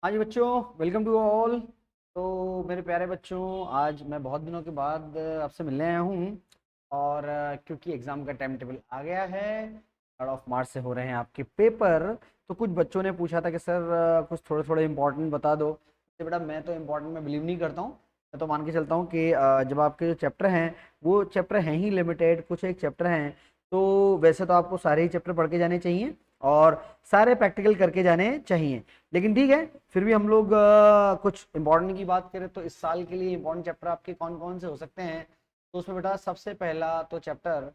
हाँ जी बच्चों, welcome to all. तो मेरे प्यारे बच्चों, आज मैं बहुत दिनों के बाद आपसे मिलने आया हूँ। और क्योंकि एग्ज़ाम का टाइम टेबल आ गया है, 3 मार्च से हो रहे हैं आपके पेपर। तो कुछ बच्चों ने पूछा था कि सर कुछ थोड़े थोड़े इंपॉर्टेंट बता दो। तो बेटा मैं तो इंपॉर्टेंट में बिलीव नहीं करता हूँ। मैं तो मान के चलता हूँ कि जब आपके जो चैप्टर हैं वो चैप्टर हैं ही लिमिटेड, कुछ एक चैप्टर हैं। तो वैसे तो आपको सारे ही चैप्टर पढ़ के जाने चाहिए और सारे प्रैक्टिकल करके जाने चाहिए। लेकिन ठीक है, फिर भी हम लोग कुछ इंपॉर्टेंट की बात करें तो इस साल के लिए इंपॉर्टेंट चैप्टर आपके कौन कौन से हो सकते हैं। तो उसमें बेटा सबसे पहला तो चैप्टर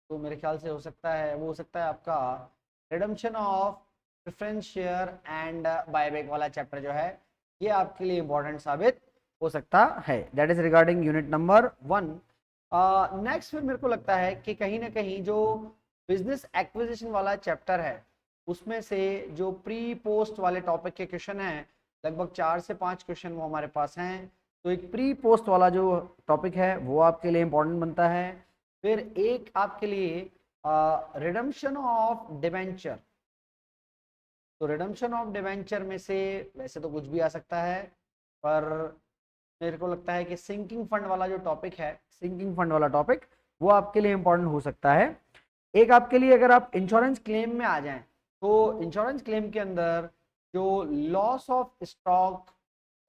तो मेरे ख्याल से हो सकता है, वो हो सकता है आपका redemption of preference share and buyback वाला चैप्टर जो है, ये आपके लिए इंपॉर्टेंट साबित हो सकता है। That is regarding unit number 1। Next फिर मेरे को लगता है कि कहीं ना कहीं जो बिजनेस एक्विजिशन वाला चैप्टर है उसमें से जो प्री पोस्ट वाले टॉपिक के क्वेश्चन हैं, लगभग 4 से 5 क्वेश्चन वो हमारे पास हैं। तो एक प्री पोस्ट वाला जो टॉपिक है वो आपके लिए इंपॉर्टेंट बनता है। फिर एक आपके लिए रिडम्पशन ऑफ डिवेंचर। तो रिडम्पशन ऑफ डिवेंचर में से वैसे तो कुछ भी आ सकता है, पर मेरे को लगता है कि सिंकिंग फंड वाला जो टॉपिक है, सिंकिंग फंड वाला टॉपिक वो आपके लिए इंपॉर्टेंट हो सकता है। एक आपके लिए अगर आप इंश्योरेंस क्लेम में आ जाएं तो इंश्योरेंस क्लेम के अंदर जो लॉस ऑफ स्टॉक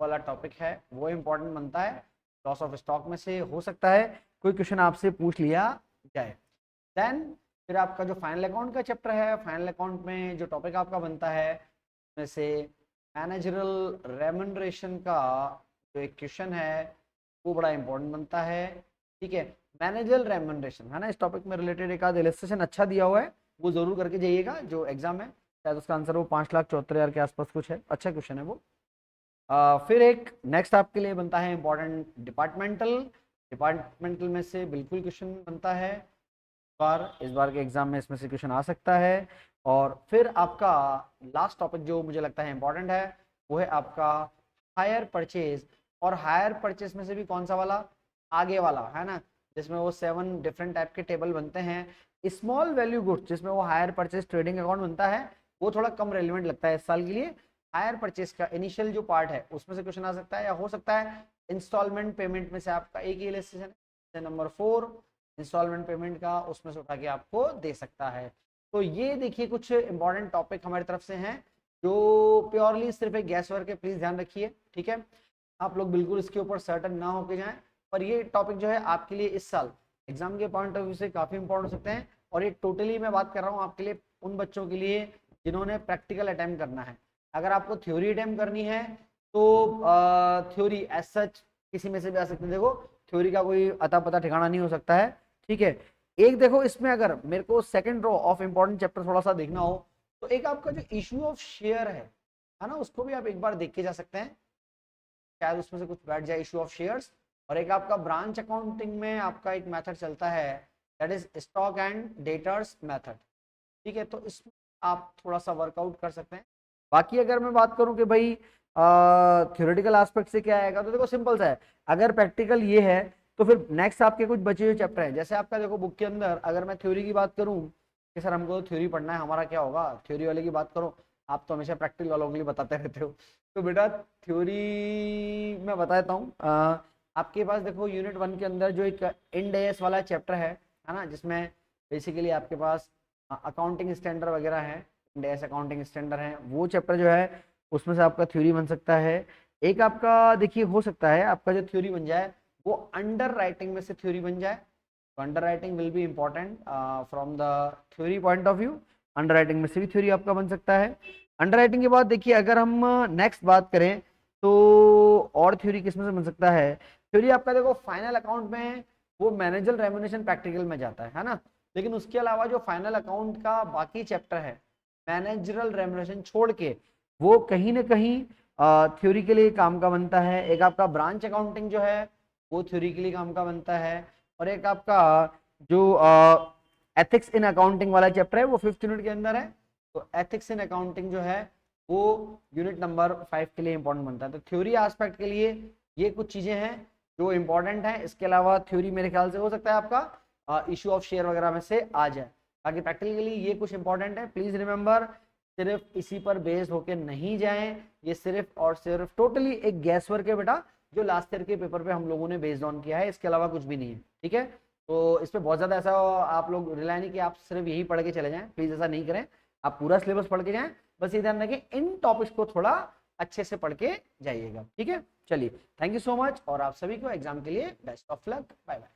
वाला टॉपिक है वो इंपॉर्टेंट बनता है। लॉस ऑफ स्टॉक में से हो सकता है कोई क्वेश्चन आपसे पूछ लिया जाए। देन फिर आपका जो फाइनल अकाउंट का चैप्टर है, फाइनल अकाउंट में जो टॉपिक आपका बनता है उसमें से मैनेजरल रेमुनरेशन का जो एक क्वेश्चन है वो बड़ा इंपॉर्टेंट बनता है। ठीक है, मैनेजरल रेमुनरेशन है ना, इस टॉपिक में रिलेटेड एक आध इलस्ट्रेशन अच्छा दिया हुआ है, वो जरूर करके जाइएगा जो एग्जाम है। शायद उसका आंसर वो 5,74,000 के आसपास कुछ है, अच्छा क्वेश्चन है वो। फिर एक नेक्स्ट आपके लिए बनता है इंपॉर्टेंट डिपार्टमेंटल। डिपार्टमेंटल में से बिल्कुल क्वेश्चन बनता है, इस बार के एग्जाम में इसमें से क्वेश्चन आ सकता है। और फिर आपका लास्ट टॉपिक जो मुझे लगता है इंपॉर्टेंट है वो है आपका हायर परचेज। और हायर परचेज में से भी कौन सा वाला, आगे वाला है ना, जिसमें वो 7 डिफरेंट टाइप के टेबल बनते हैं। स्मॉल वैल्यू गुड्स जिसमें वो हायर परचेज ट्रेडिंग अकाउंट बनता है, वो थोड़ा कम रेलिवेंट लगता है इस साल के लिए। हायर परचेज का इनिशियल जो पार्ट है उसमें से क्वेश्चन आ सकता है, या हो सकता है इंस्टॉलमेंट पेमेंट में से आपका एक ही इलस्ट्रेशन है नंबर 4 इंस्टॉलमेंट पेमेंट का, उसमें से उठा के आपको दे सकता है। तो ये देखिए कुछ इंपॉर्टेंट टॉपिक हमारी तरफ से हैं जो प्योरली सिर्फ एक गैस वर्क है, प्लीज ध्यान रखिए। ठीक है, आप लोग बिल्कुल इसके ऊपर सर्टन ना होके जाएं। पर ये टॉपिक जो है आपके लिए इस साल एग्जाम के पॉइंट ऑफ व्यू से काफी इंपॉर्टेंट हो सकते हैं। और ये टोटली मैं बात कर रहा हूँ आपके लिए उन बच्चों के लिए जिन्होंने प्रैक्टिकल अटेम्प्ट करना है। अगर आपको थ्योरी अटेम्प्ट करनी है तो थ्योरी एज सच किसी में से भी आ सकते हैं। देखो, थ्योरी का कोई अता पता ठिकाना नहीं हो सकता है। ठीक है, एक देखो इसमें अगर मेरे को second row of important chapter थोड़ा सा देखना हो तो एक आपका जो इशू ऑफ शेयर है ना, उसको भी आप एक बार देख के जा सकते हैं, शायद उसमें से कुछ बैठ जाए इशू ऑफ शेयर्स। और एक आपका ब्रांच अकाउंटिंग में आपका एक मेथड चलता है, that is stock and debtors method. ठीक है, तो इसमें आप थोड़ा सा वर्कआउट कर सकते हैं। बाकी अगर मैं बात करूं कि भाई थ्योरेटिकल एस्पेक्ट से क्या आएगा, तो देखो सिंपल सा है। अगर प्रैक्टिकल ये है तो फिर नेक्स्ट आपके कुछ बचे हुए चैप्टर हैं। जैसे आपका देखो बुक के अंदर अगर मैं थ्योरी की बात करूं कि सर हमको थ्योरी पढ़ना है, हमारा क्या होगा, थ्योरी वाले की बात करो। आप तो हमेशा प्रैक्टिकल वालों के लिए बताते रहते हो। तो बेटा थ्योरी मैं बताता हूँ। आपके पास देखो यूनिट 1 के अंदर जो एक इंड एस वाला चैप्टर है ना, जिसमें बेसिकली आपके पास अकाउंटिंग स्टैंडर्ड वगैरह है, इंड एस अकाउंटिंग स्टैंडर्ड है, वो चैप्टर जो है उसमें से आपका थ्योरी बन सकता है। एक आपका देखिए हो सकता है आपका जो थ्योरी बन जाए वो अंडर राइटिंग में से थ्योरी बन जाए। तो under writing will be important from the theory point of view. Under writing में से भी थ्योरी आपका बन सकता है। अंडर राइटिंग के बाद देखिए अगर हम नेक्स्ट बात करें तो और थ्योरी किसमें से बन सकता है। थ्योरी आपका देखो फाइनल अकाउंट में वो मैनेजर रेमुनेशन प्रैक्टिकल में जाता है ना। लेकिन उसके अलावा जो फाइनल अकाउंट का बाकी चैप्टर है मैनेजरल रेमुनेशन छोड़ के, वो कहीं ना कहीं थ्योरी के लिए काम का बनता है। एक आपका ब्रांच अकाउंटिंग जो है वो थ्योरी के लिए काम का बनता है। और एक आपका जो एथिक्स इन अकाउंटिंग वाला चैप्टर है वो 5th यूनिट के अंदर है। तो एथिक्स इन अकाउंटिंग जो है वो यूनिट नंबर 5 के लिए इंपॉर्टेंट बनता है। तो थ्योरी एस्पेक्ट के लिए ये कुछ चीजें हैं जो इंपॉर्टेंट हैं। इसके अलावा थ्योरी मेरे ख्याल से हो सकता है आपका इशू ऑफ शेयर वगैरह में से आ जाए। बाकी प्रैक्टिकली ये कुछ इंपॉर्टेंट है, प्लीज रिमेंबर सिर्फ इसी पर बेस्ड होके नहीं जाएं, ये सिर्फ और सिर्फ टोटली एक गैस वर्क है बेटा, जो लास्ट ईयर के पेपर पे हम लोगों ने बेस्ड ऑन किया है, इसके अलावा कुछ भी नहीं है, ठीक है। तो इस पे बहुत ज़्यादा ऐसा आप लोग रिलाय नहीं कि आप सिर्फ यही पढ़ के चले जाएं, प्लीज़ ऐसा नहीं करें, आप पूरा सिलेबस पढ़ के जाएं, बस ये ध्यान रखें इन टॉपिक्स को थोड़ा अच्छे से पढ़ के जाइएगा, ठीक है। चलिए, थैंक यू सो मच, और आप सभी को एग्जाम के लिए best of luck, bye bye.